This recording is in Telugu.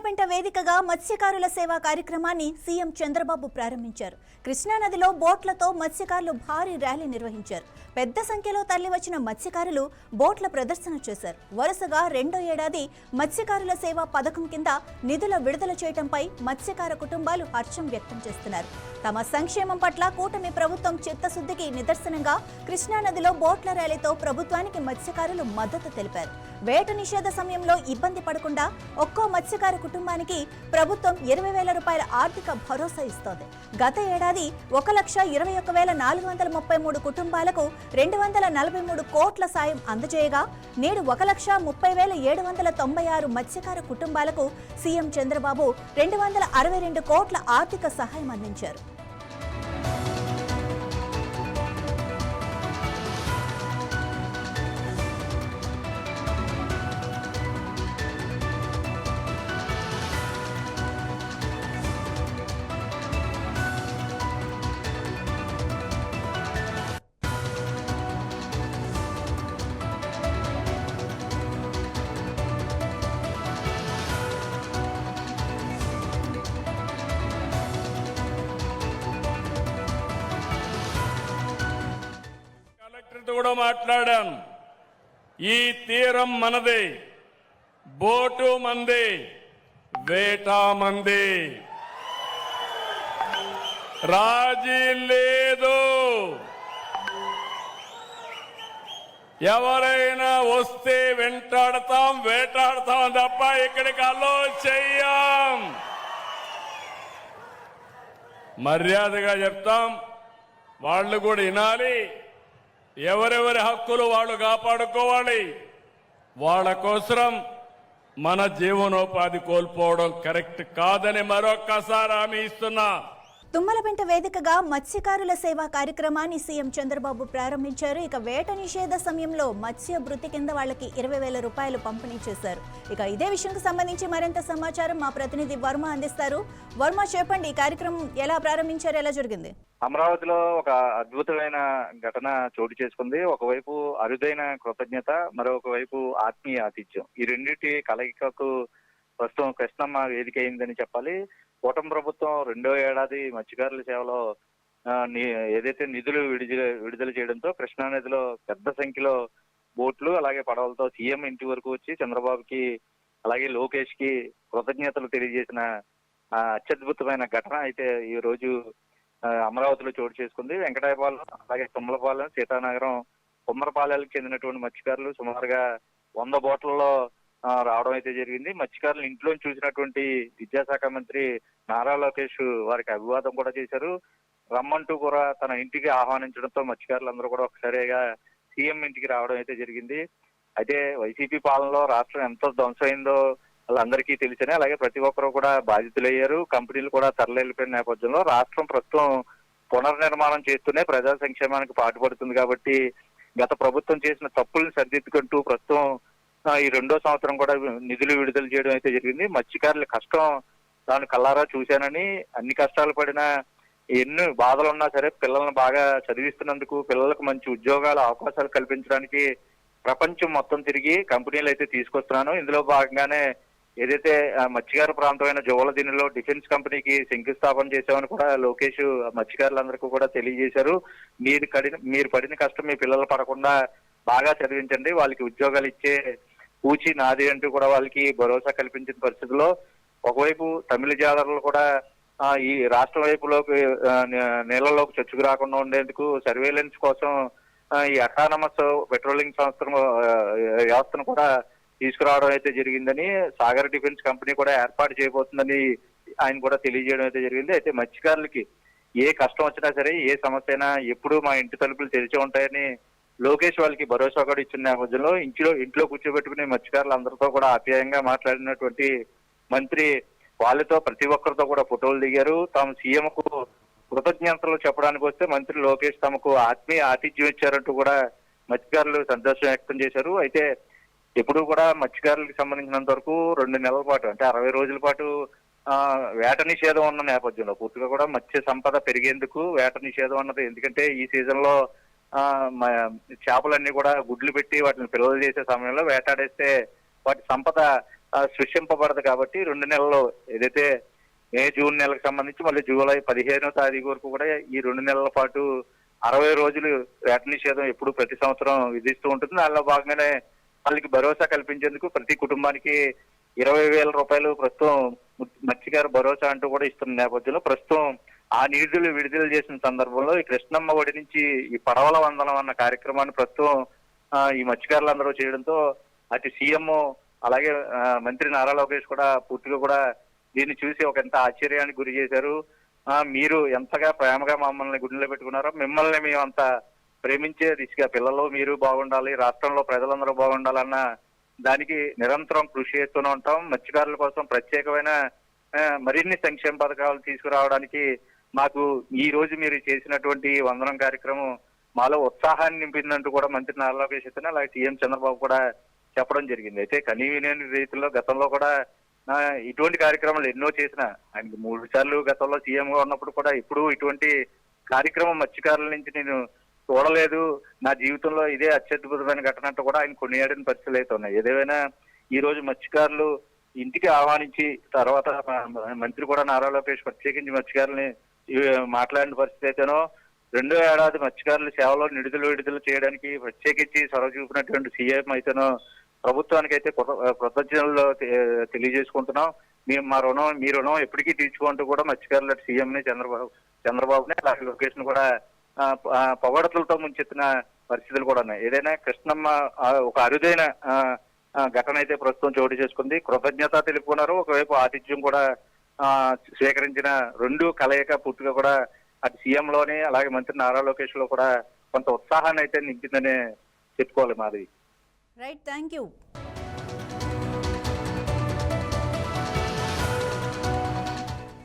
తుమ్మలపెంట వేదికగా మత్స్యకారుల సేవా కార్యక్రమాన్ని సీఎం చంద్రబాబు ప్రారంభించారు. కృష్ణానదిలో బోట్లతో మత్స్యకారులు భారీ ర్యాలీ నిర్వహించారు. పెద్ద సంఖ్యలో తరలివచ్చిన మత్స్యకారులు బోట్ల ప్రదర్శన చేశారు. వరుసగా రెండో ఏడాది మత్స్యకారుల సేవా పథకం కింద నిధుల విడుదల చేయడంపై మత్స్యకార కుటుంబాలు హర్షం వ్యక్తం చేస్తున్నారు. తమ సంక్షేమం పట్ల కూటమి ప్రభుత్వం చిత్తశుద్ధికి నిదర్శనంగా కృష్ణానదిలో బోట్ల ర్యాలీతో ప్రభుత్వానికి మత్స్యకారులు మద్దతు తెలిపారు. వేట నిషేధ సమయంలో ఇబ్బంది పడకుండా ఒక్కో మత్స్యకార కుటుంబానికి ప్రభుత్వం 20,000 రూపాయల ఆర్థిక భరోసా ఇస్తోంది. గత ఏడాది 1,21,433 కుటుంబాలకు 243 కోట్ల సాయం అందజేయగా నేడు 1,30,796 మత్స్యకార కుటుంబాలకు సీఎం చంద్రబాబు 262 కోట్ల ఆర్థిక సహాయం అందించారు. కూడా మాట్లాడాను. ఈ తీరం మనదే, బోటు మందే, వేట మందే, రాజీ లేదు. ఎవరైనా వస్తే వెంటాడతాం, వేటాడతాం తప్ప ఇక్కడికి అలో చెయ్యం. మర్యాదగా చెప్తాం, వాళ్ళు కూడా వినాలి. ఎవరెవరి హక్కులు వాళ్ళు కాపాడుకోవాలి. వాళ్ళ కోసం మన జీవనోపాధి కోల్పోవడం కరెక్ట్ కాదని మరొక్కసారి హామీ ఇస్తున్నా. తుమ్మలపెంట వేదికగా మత్స్యకారుల సేవా కార్యక్రమాన్ని సీఎం చంద్రబాబు ప్రారంభించారు. ఇక వేట నిషేధ సమయంలో మత్స్య వృత్తి కింద వాళ్ళకి 20,000 రూపాయలు పంపిణీ చేశారు. ఇక ఇదే విషయంకు సంబంధించి మరింత సమాచారం మా ప్రతినిధి వర్మ అందిస్తారు. వర్మ, చెప్పండి, ఈ కార్యక్రమం ఎలా ప్రారంభించారు, ఎలా జరిగింది? అమరావతిలో ఒక అద్భుతమైన ఘటన చోటు చేసుకుంది. ఒకవైపు అరుదైన కృతజ్ఞత, మరొక వైపు ఆత్మీయ ఆతిథ్యం. ఈ రెండింటి కలయికకు ప్రస్తుతం కృష్ణమ్మ వేదిక అయిందని చెప్పాలి. కూటమి ప్రభుత్వం రెండో ఏడాది మత్స్యకారుల సేవలో ఏదైతే నిధులు విడుదల చేయడంతో కృష్ణానదిలో పెద్ద సంఖ్యలో బోట్లు అలాగే పడవలతో సీఎం ఇంటి వరకు వచ్చి చంద్రబాబుకి అలాగే లోకేష్ కి కృతజ్ఞతలు తెలియజేసిన అత్యద్భుతమైన ఘటన అయితే ఈ రోజు అమరావతిలో చోటు చేసుకుంది. వెంకటాయపాలెం అలాగే తుమ్మలపాలెం, సీతానగరం, కుమ్మరపాలెలకు చెందినటువంటి మత్స్యకారులు సుమారుగా 100 బోట్లలో రావడం అయితే జరిగింది. మత్స్యకారులు ఇంట్లో చూసినటువంటి విద్యాశాఖ మంత్రి నారా లోకేష్ వారికి అభివాదం కూడా చేశారు. రమ్మంటూ కూడా తన ఇంటికి ఆహ్వానించడంతో మత్స్యకారులందరూ కూడా ఒకసారిగా సీఎం ఇంటికి రావడం అయితే జరిగింది. అయితే వైసీపీ పాలనలో రాష్ట్రం ఎంతో ధ్వంసమైందో వాళ్ళందరికీ తెలిసినే, అలాగే ప్రతి ఒక్కరూ కూడా బాధితులయ్యారు. కంపెనీలు కూడా తరలిపోయిన నేపథ్యంలో రాష్ట్రం ప్రస్తుతం పునర్నిర్మాణం చేస్తూనే ప్రజా సంక్షేమానికి పాటుపడుతుంది. కాబట్టి గత ప్రభుత్వం చేసిన తప్పుల్ని సరిదిద్దుకుంటూ ప్రస్తుతం ఈ రెండో సంవత్సరం కూడా నిధులు విడుదల చేయడం అయితే జరిగింది. మత్స్యకారుల కష్టం దాన్ని కల్లారా చూశానని, అన్ని కష్టాలు పడినా ఎన్ని బాధలు ఉన్నా సరే పిల్లల్ని బాగా చదివిస్తున్నందుకు, పిల్లలకు మంచి ఉద్యోగాల అవకాశాలు కల్పించడానికి ప్రపంచం మొత్తం తిరిగి కంపెనీలు అయితే తీసుకొస్తున్నాను. ఇందులో భాగంగానే ఏదైతే మత్స్యకార ప్రాంతమైన జోలదీనిలో డిఫెన్స్ కంపెనీకి శంకుస్థాపన చేశామని కూడా లోకేష్ మత్స్యకారులందరికీ కూడా తెలియజేశారు. మీరు పడిన కష్టం మీ పిల్లలు పడకుండా బాగా చదివించండి, వాళ్ళకి ఉద్యోగాలు ఇచ్చే పూచి నాది అంటూ కూడా వాళ్ళకి భరోసా కల్పించిన పరిస్థితుల్లో ఒకవైపు తమిళ జాలర్లు కూడా ఈ రాష్ట్రం వైపులోకి నీళ్లలోకి చొచ్చుకు రాకుండా ఉండేందుకు సర్వేలెన్స్ కోసం ఈ అటానమస్ పెట్రోలింగ్ వ్యవస్థను కూడా తీసుకురావడం అయితే జరిగిందని, సాగర్ డిఫెన్స్ కంపెనీ కూడా ఏర్పాటు చేయబోతుందని ఆయన కూడా తెలియజేయడం అయితే జరిగింది. అయితే మత్స్యకారులకి ఏ కష్టం వచ్చినా సరే, ఏ సమస్య అయినా ఎప్పుడు మా ఇంటి తలుపులు తెరిచి ఉంటాయని లోకేష్ వాళ్ళకి భరోసా కూడా ఇచ్చిన నేపథ్యంలో ఇంట్లో కూర్చోబెట్టుకునే మత్స్యకారులు అందరితో కూడా ఆప్యాయంగా మాట్లాడినటువంటి మంత్రి వాళ్ళతో ప్రతి ఒక్కరితో కూడా ఫోటోలు దిగారు. తాము సీఎంకు కృతజ్ఞతలు చెప్పడానికి వస్తే మంత్రి లోకేష్ తమకు ఆత్మీయ ఆతిథ్యం ఇచ్చారంటూ కూడా మత్స్యకారులు సంతోషం వ్యక్తం చేశారు. అయితే ఎప్పుడు కూడా మత్స్యకారులకు సంబంధించినంత వరకు 2 నెలల పాటు, అంటే 60 రోజుల పాటు వేట నిషేధం ఉన్న నేపథ్యంలో పూర్తిగా కూడా మత్స్య సంపద పెరిగేందుకు వేట నిషేధం అన్నది. ఎందుకంటే ఈ సీజన్ లో చేపలన్నీ కూడా గుడ్లు పెట్టి వాటిని పిల్లలు చేసే సమయంలో వేటాడేస్తే వాటి సంపద సృష్టింపబడదు కాబట్టి 2 నెలల్లో ఏదైతే మే జూన్ నెలకు సంబంధించి మళ్ళీ జూలై 15వ తారీఖు వరకు కూడా ఈ 2 నెలల పాటు 60 రోజులు వేట నిషేధం ఎప్పుడు ప్రతి సంవత్సరం విధిస్తూ ఉంటుంది. దానిలో భాగంగానే వాళ్ళకి భరోసా కల్పించేందుకు ప్రతి కుటుంబానికి 20,000 రూపాయలు ప్రస్తుతం మత్స్యకార భరోసా అంటూ కూడా ఇస్తున్న నేపథ్యంలో ప్రస్తుతం ఆ నిధులు విడుదల చేసిన సందర్భంలో ఈ కృష్ణమ్మ ఒడి నుంచి ఈ పడవల వందనం అన్న కార్యక్రమాన్ని ప్రస్తుతం ఈ మత్స్యకారులందరూ చేయడంతో అటు సీఎం అలాగే మంత్రి నారా లోకేష్ కూడా పూర్తిగా కూడా దీన్ని చూసి ఒక ఎంత ఆశ్చర్యానికి గురి చేశారు. మీరు ఎంతగా ప్రేమగా మమ్మల్ని గుండెలో పెట్టుకున్నారో మిమ్మల్ని మేము అంత ప్రేమించే దిశగా పిల్లలు మీరు బాగుండాలి, రాష్ట్రంలో ప్రజలందరూ బాగుండాలన్న దానికి నిరంతరం కృషి చేస్తూనే ఉంటాం. మత్స్యకారుల కోసం ప్రత్యేకమైన మరిన్ని సంక్షేమ పథకాలు తీసుకురావడానికి మాకు ఈ రోజు మీరు చేసినటువంటి వందనం కార్యక్రమం మాలో ఉత్సాహాన్ని నింపిందంటూ కూడా మంత్రి నారా లోకేష్ అయితే అలాగే సీఎం చంద్రబాబు కూడా చెప్పడం జరిగింది. అయితే కనీవినేని రీతిలో గతంలో కూడా ఇటువంటి కార్యక్రమాలు ఎన్నో చేసిన ఆయనకి 3 సార్లు గతంలో సీఎంగా ఉన్నప్పుడు కూడా ఇప్పుడు ఇటువంటి కార్యక్రమం మత్స్యకారుల నుంచి నేను చూడలేదు, నా జీవితంలో ఇదే అత్యద్భుతమైన ఘటన అంటూ కూడా ఆయన కొనియాడిన పరిస్థితులు అయితే ఉన్నాయి. ఏదేమైనా ఈ రోజు మత్స్యకారులు ఇంటికి ఆహ్వానించి తర్వాత మంత్రి కూడా నారా లోకేష్ ప్రత్యేకించి మత్స్యకారులని మాట్లాడిన పరిస్థితి అయితేనో 2వ ఏడాది మత్స్యకారుల సేవలో విడుదల చేయడానికి ప్రత్యేకించి చొరవ చూపినటువంటి సీఎం అయితేనో ప్రభుత్వానికి అయితే కృతజ్ఞతలు తెలియజేసుకుంటున్నాం. మేము మీ రుణం ఎప్పటికీ తీర్చుకుంటూ కూడా మత్స్యకారుల సీఎంని చంద్రబాబుని అలాగే లోకేష్ ను కూడా పొగడతలతో ముంచెత్తిన పరిస్థితులు కూడా ఉన్నాయి. ఏదైనా కృష్ణమ్మ ఒక అరుదైన ఘటన అయితే ప్రస్తుతం చోటు చేసుకుంది. కృతజ్ఞత తెలుపుకున్నారు, ఒకవైపు ఆతిథ్యం కూడా స్వీకరించిన 2 కలయిక పూర్తిగా కూడా అటు సీఎంలోనే అలాగే మంత్రి నారా లోకేష్ లో కూడా కొంత ఉత్సాహాన్ని అయితే నింపిందని చెప్పుకోవాలి మాది. Right, thank you.